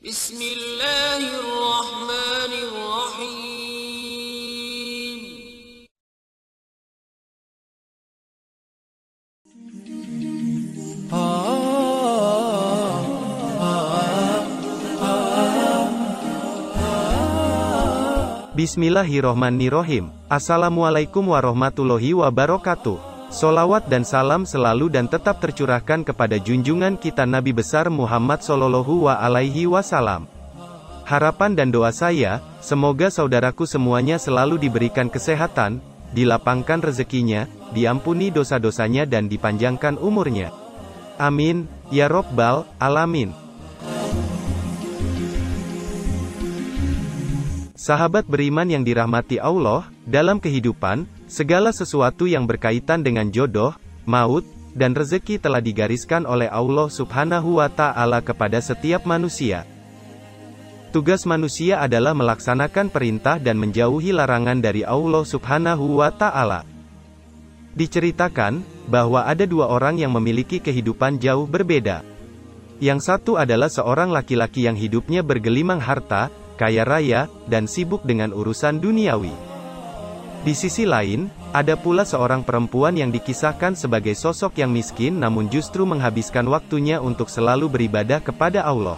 Bismillahirrahmanirrahim. Bismillahirrohmanirrohim. Assalamualaikum warahmatullahi wabarakatuh. Solawat dan salam selalu dan tetap tercurahkan kepada junjungan kita Nabi besar Muhammad Sallallahu Alaihi Wasallam. Harapan dan doa saya, semoga saudaraku semuanya selalu diberikan kesehatan, dilapangkan rezekinya, diampuni dosa-dosanya dan dipanjangkan umurnya. Amin, ya Rabbal Alamin. Sahabat beriman yang dirahmati Allah, dalam kehidupan, segala sesuatu yang berkaitan dengan jodoh, maut, dan rezeki telah digariskan oleh Allah Subhanahu wa Ta'ala kepada setiap manusia. Tugas manusia adalah melaksanakan perintah dan menjauhi larangan dari Allah Subhanahu wa Ta'ala. Diceritakan bahwa ada dua orang yang memiliki kehidupan jauh berbeda. Yang satu adalah seorang laki-laki yang hidupnya bergelimang harta, kaya raya, dan sibuk dengan urusan duniawi. Di sisi lain, ada pula seorang perempuan yang dikisahkan sebagai sosok yang miskin namun justru menghabiskan waktunya untuk selalu beribadah kepada Allah.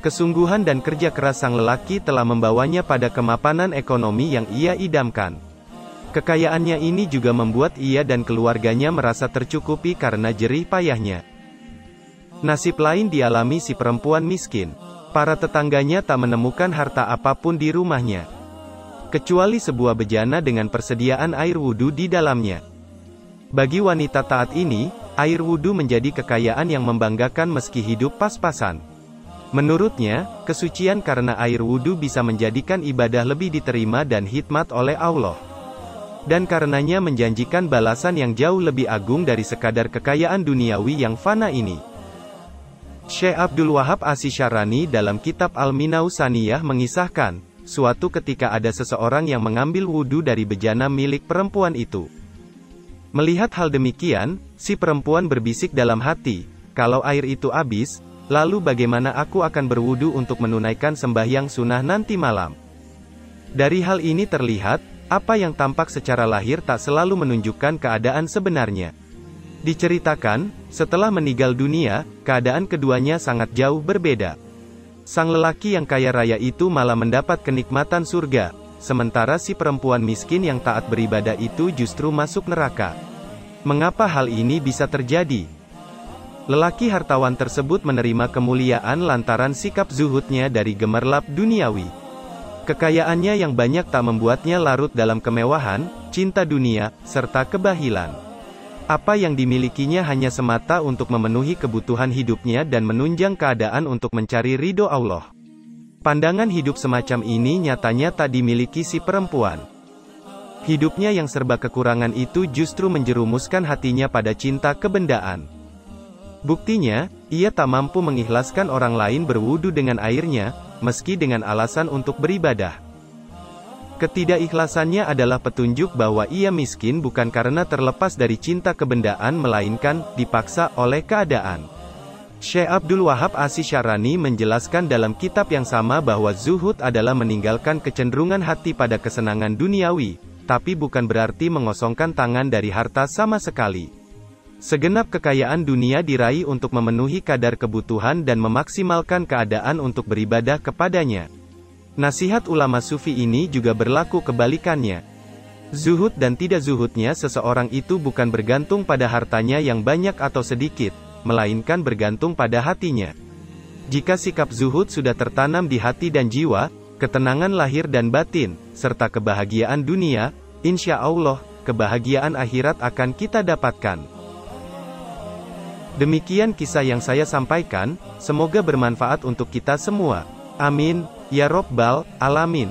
Kesungguhan dan kerja keras sang lelaki telah membawanya pada kemapanan ekonomi yang ia idamkan. Kekayaannya ini juga membuat ia dan keluarganya merasa tercukupi karena jerih payahnya. Nasib lain dialami si perempuan miskin. Para tetangganya tak menemukan harta apapun di rumahnya, kecuali sebuah bejana dengan persediaan air wudhu di dalamnya. Bagi wanita taat ini, air wudhu menjadi kekayaan yang membanggakan meski hidup pas-pasan. Menurutnya, kesucian karena air wudhu bisa menjadikan ibadah lebih diterima dan hikmat oleh Allah. Dan karenanya menjanjikan balasan yang jauh lebih agung dari sekadar kekayaan duniawi yang fana ini. Syekh Abdul Wahab Asy-Syarani dalam kitab Al-Minau Saniyah mengisahkan, suatu ketika ada seseorang yang mengambil wudhu dari bejana milik perempuan itu. Melihat hal demikian, si perempuan berbisik dalam hati, kalau air itu habis, lalu bagaimana aku akan berwudhu untuk menunaikan sembahyang sunnah nanti malam? Dari hal ini terlihat, apa yang tampak secara lahir tak selalu menunjukkan keadaan sebenarnya. Diceritakan, setelah meninggal dunia, keadaan keduanya sangat jauh berbeda. Sang lelaki yang kaya raya itu malah mendapat kenikmatan surga, sementara si perempuan miskin yang taat beribadah itu justru masuk neraka. Mengapa hal ini bisa terjadi? Lelaki hartawan tersebut menerima kemuliaan lantaran sikap zuhudnya dari gemerlap duniawi. Kekayaannya yang banyak tak membuatnya larut dalam kemewahan, cinta dunia, serta kebahilan. Apa yang dimilikinya hanya semata untuk memenuhi kebutuhan hidupnya dan menunjang keadaan untuk mencari ridho Allah. Pandangan hidup semacam ini nyatanya tak dimiliki si perempuan. Hidupnya yang serba kekurangan itu justru menjerumuskan hatinya pada cinta kebendaan. Buktinya, ia tak mampu mengikhlaskan orang lain berwudu dengan airnya, meski dengan alasan untuk beribadah. Ketidakikhlasannya adalah petunjuk bahwa ia miskin bukan karena terlepas dari cinta kebendaan melainkan dipaksa oleh keadaan. Syekh Abdul Wahab Asy-Syarani menjelaskan dalam kitab yang sama bahwa zuhud adalah meninggalkan kecenderungan hati pada kesenangan duniawi, tapi bukan berarti mengosongkan tangan dari harta sama sekali. Segenap kekayaan dunia diraih untuk memenuhi kadar kebutuhan dan memaksimalkan keadaan untuk beribadah kepadanya. Nasihat ulama sufi ini juga berlaku kebalikannya. Zuhud dan tidak zuhudnya seseorang itu bukan bergantung pada hartanya yang banyak atau sedikit, melainkan bergantung pada hatinya. Jika sikap zuhud sudah tertanam di hati dan jiwa, ketenangan lahir dan batin, serta kebahagiaan dunia, insya Allah, kebahagiaan akhirat akan kita dapatkan. Demikian kisah yang saya sampaikan, semoga bermanfaat untuk kita semua. Amin, ya Rabbal Alamin.